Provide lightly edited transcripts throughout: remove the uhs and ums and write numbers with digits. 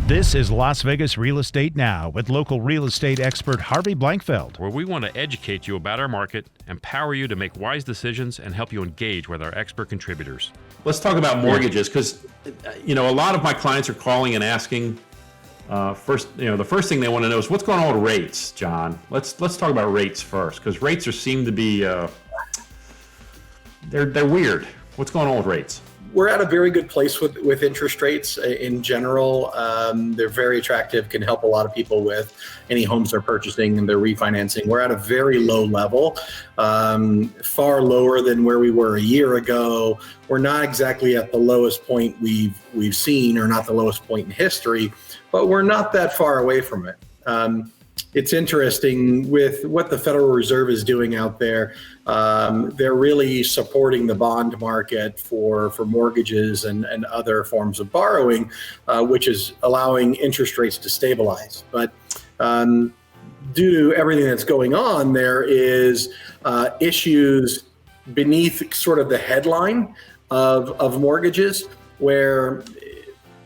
This is Las Vegas Real Estate Now with local real estate expert Harvey Blankfeld. Where we want to educate you about our market, empower you to make wise decisions, and help you engage with our expert contributors. Let's talk about mortgages, because a lot of my clients are calling and asking. The first thing they want to know is what's going on with rates, John. Let's talk about rates first, because rates seem to be they're weird. What's going on with rates? We're at a very good place with interest rates in general. They're very attractive, can help a lot of people with any homes they're purchasing and they're refinancing. We're at a very low level, far lower than where we were a year ago. We're not exactly at the lowest point we've seen, or not the lowest point in history, but we're not that far away from it. It's interesting with what the Federal Reserve is doing out there. They're really supporting the bond market for mortgages and other forms of borrowing, which is allowing interest rates to stabilize. But due to everything that's going on, there is issues beneath sort of the headline of mortgages, where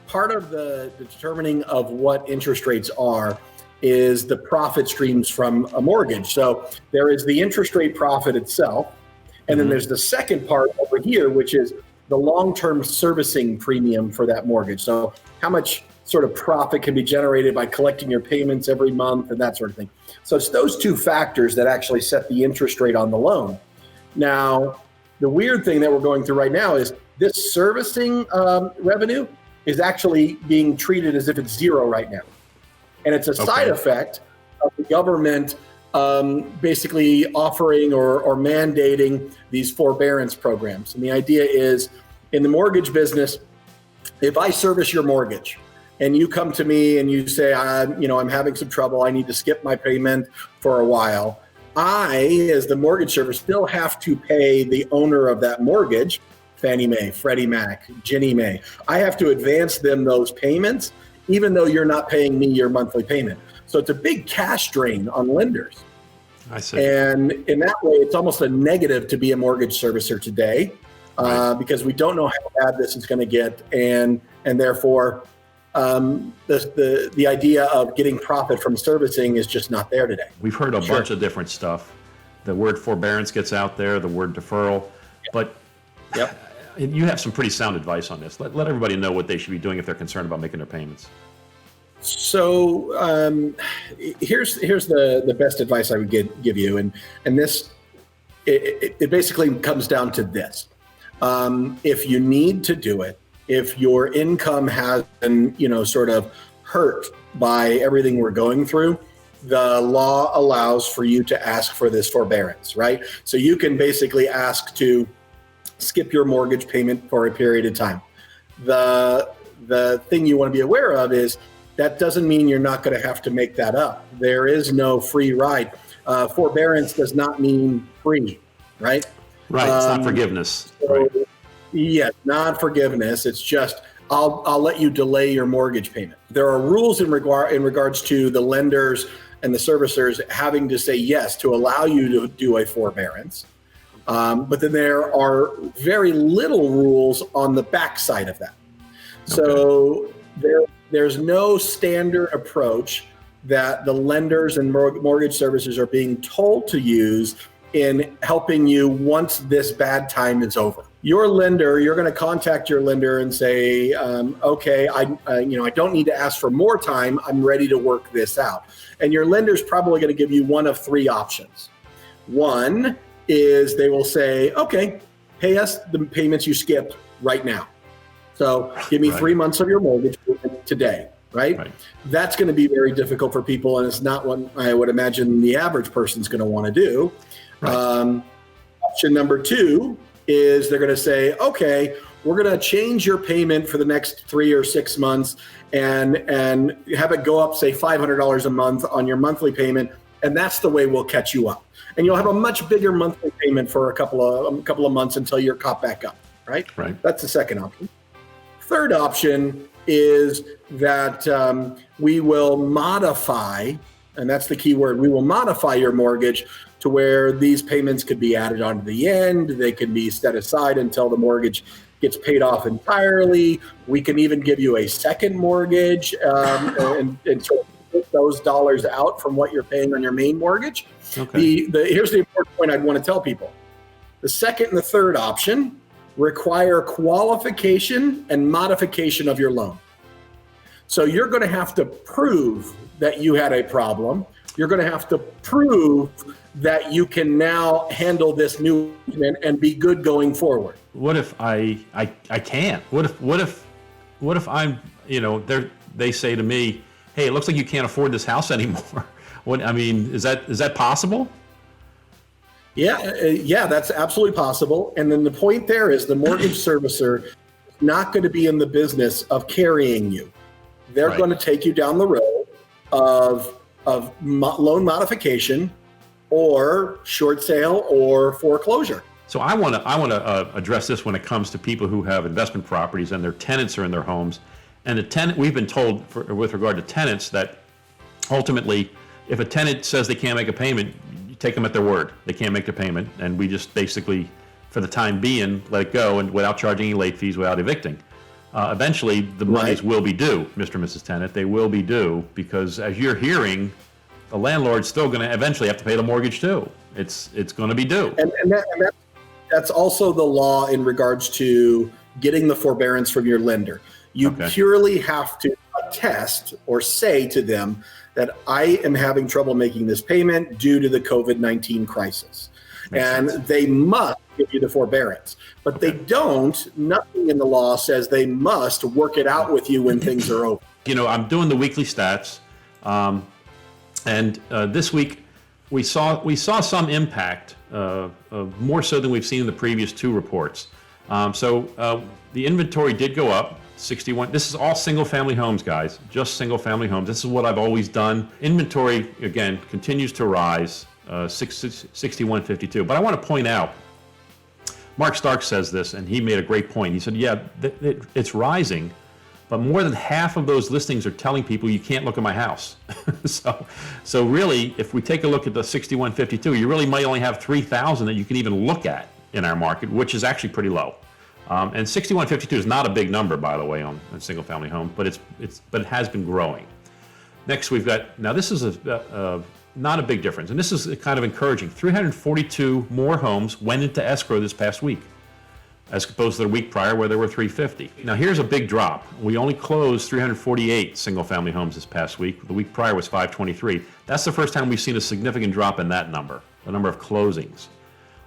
part of the determining of what interest rates are is the profit streams from a mortgage. So there is the interest rate profit itself, and then there's the second part over here, which is the long-term servicing premium for that mortgage. So how much sort of profit can be generated by collecting your payments every month and that sort of thing. So it's those two factors that actually set the interest rate on the loan. Now, the weird thing that we're going through right now is this servicing revenue is actually being treated as if it's zero right now. And it's a side effect of the government basically offering or mandating these forbearance programs. And the idea is, in the mortgage business, if I service your mortgage and you come to me and you say, I'm having some trouble, I need to skip my payment for a while, I, as the mortgage servicer, still have to pay the owner of that mortgage, Fannie Mae, Freddie Mac, Ginnie Mae. I have to advance them those payments, even though you're not paying me your monthly payment. So it's a big cash drain on lenders. I see. And in that way, it's almost a negative to be a mortgage servicer today, because we don't know how bad this is going to get. And therefore, the idea of getting profit from servicing is just not there today. We've heard a bunch of different stuff. The word forbearance gets out there, the word deferral, but you have some pretty sound advice on this. Let everybody know what they should be doing if they're concerned about making their payments. So here's the best advice I would give you, and this it basically comes down to this: if you need to do it, if your income has been sort of hurt by everything we're going through, the law allows for you to ask for this forbearance, right? So you can basically ask to skip your mortgage payment for a period of time. The thing you want to be aware of is that doesn't mean you're not going to have to make that up. There is no free ride. Forbearance does not mean free, right? Right, it's not forgiveness. So, yeah, not forgiveness. It's just I'll let you delay your mortgage payment. There are rules in regards to the lenders and the servicers having to say yes to allow you to do a forbearance. But then there are very little rules on the backside of that. So there's no standard approach that the lenders and mortgage servicers are being told to use in helping you once this bad time is over. Your lender, you're going to contact your lender and say, okay, I don't need to ask for more time. I'm ready to work this out. And your lender's probably going to give you one of three options. One is they will say, okay, pay us the payments you skipped right now. So give me 3 months of your mortgage today, right? That's going to be very difficult for people, and it's not what I would imagine the average person's going to want to do. Option number two is they're going to say, okay, we're going to change your payment for the next 3 or 6 months and have it go up, say, $500 a month on your monthly payment, and that's the way we'll catch you up. And you'll have a much bigger monthly payment for a couple of months until you're caught back up, right? That's the second option. Third option is that we will modify, and that's the key word, we will modify your mortgage to where these payments could be added onto the end. They can be set aside until the mortgage gets paid off entirely. We can even give you a second mortgage and sort of take those dollars out from what you're paying on your main mortgage. Okay. Here's the important point I'd want to tell people. The second and the third option require qualification and modification of your loan. So you're going to have to prove that you had a problem. You're going to have to prove that you can now handle this new and be good going forward. What if I can't? What if I'm, they say to me, hey, it looks like you can't afford this house anymore. Is that possible? Yeah, that's absolutely possible. And then the point there is the mortgage servicer is not going to be in the business of carrying you. They're Right. going to take you down the road of loan modification or short sale or foreclosure. So I want to address this when it comes to people who have investment properties and their tenants are in their homes. And we've been told with regard to tenants that ultimately, if a tenant says they can't make a payment, you take them at their word. They can't make the payment, and we just basically, for the time being, let it go, and without charging any late fees, without evicting. Eventually, the monies will be due, Mr. and Mrs. Tenant. They will be due because, as you're hearing, the landlord's still going to eventually have to pay the mortgage too. It's going to be due. And that's also the law in regards to getting the forbearance from your lender. You purely have to attest or say to them that I am having trouble making this payment due to the COVID-19 crisis. And they must give you the forbearance. But they don't, nothing in the law says they must work it out with you when things are over. I'm doing the weekly stats. And this week we saw some impact, more so than we've seen in the previous two reports. So the inventory did go up. 61. This is all single-family homes, guys. Just single-family homes. This is what I've always done. Inventory again continues to rise. 6152. But I want to point out, Mark Stark says this, and he made a great point. He said, "Yeah, it's rising, but more than half of those listings are telling people you can't look at my house." So really, if we take a look at the 6152, you really might only have 3,000 that you can even look at in our market, which is actually pretty low. And 6152 is not a big number, by the way, on a single-family home, but it has been growing. Next, we've got, now this is not a big difference, and this is kind of encouraging. 342 more homes went into escrow this past week, as opposed to the week prior where there were 350. Now here's a big drop. We only closed 348 single-family homes this past week. The week prior was 523. That's the first time we've seen a significant drop in that number, the number of closings.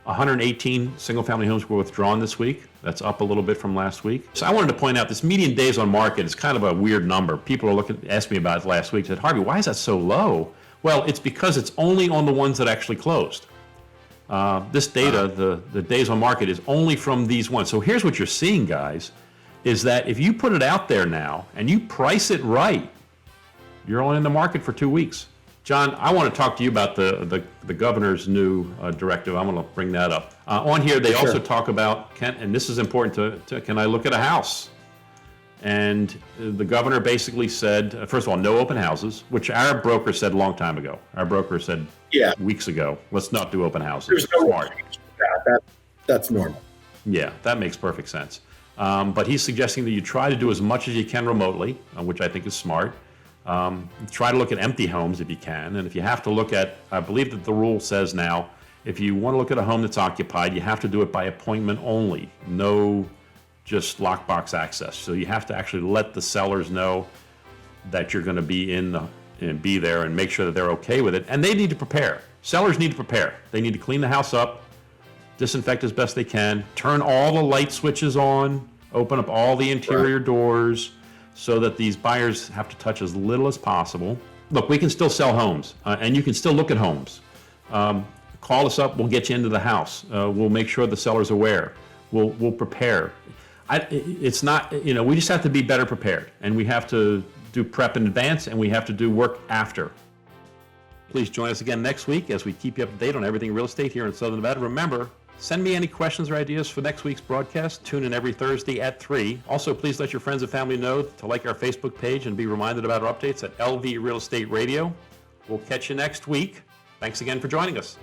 118 single-family homes were withdrawn this week. That's up a little bit from last week. So I wanted to point out this median days on market is kind of a weird number. People are asked me about it last week. Said, Harvey, why is that so low? Well, it's because it's only on the ones that actually closed. This data, the days on market, is only from these ones. So here's what you're seeing, guys, is that if you put it out there now and you price it right, you're only in the market for 2 weeks. John, I want to talk to you about the governor's new directive. I'm going to bring that up. On here, they also talk about, and this is important to can I look at a house? And the governor basically said, first of all, no open houses, which our broker said a long time ago. Our broker said weeks ago, let's not do open houses. There's no Smart. That's normal. Yeah, that makes perfect sense. But he's suggesting that you try to do as much as you can remotely, which I think is smart. Try to look at empty homes if you can. And if you have to look at, I believe that the rule says now, if you want to look at a home that's occupied, you have to do it by appointment only. No just lockbox access. So you have to actually let the sellers know that you're going to be be there and make sure that they're okay with it. And they need to prepare. Sellers need to prepare. They need to clean the house up, disinfect as best they can, turn all the light switches on, open up all the interior doors so that these buyers have to touch as little as possible. Look, we can still sell homes and you can still look at homes. Call us up, we'll get you into the house. We'll make sure the seller's aware. We'll prepare. It's not, we just have to be better prepared, and we have to do prep in advance, and we have to do work after. Please join us again next week as we keep you up to date on everything real estate here in Southern Nevada. Remember, send me any questions or ideas for next week's broadcast. Tune in every Thursday at 3. Also, please let your friends and family know to like our Facebook page and be reminded about our updates at LV Real Estate Radio. We'll catch you next week. Thanks again for joining us.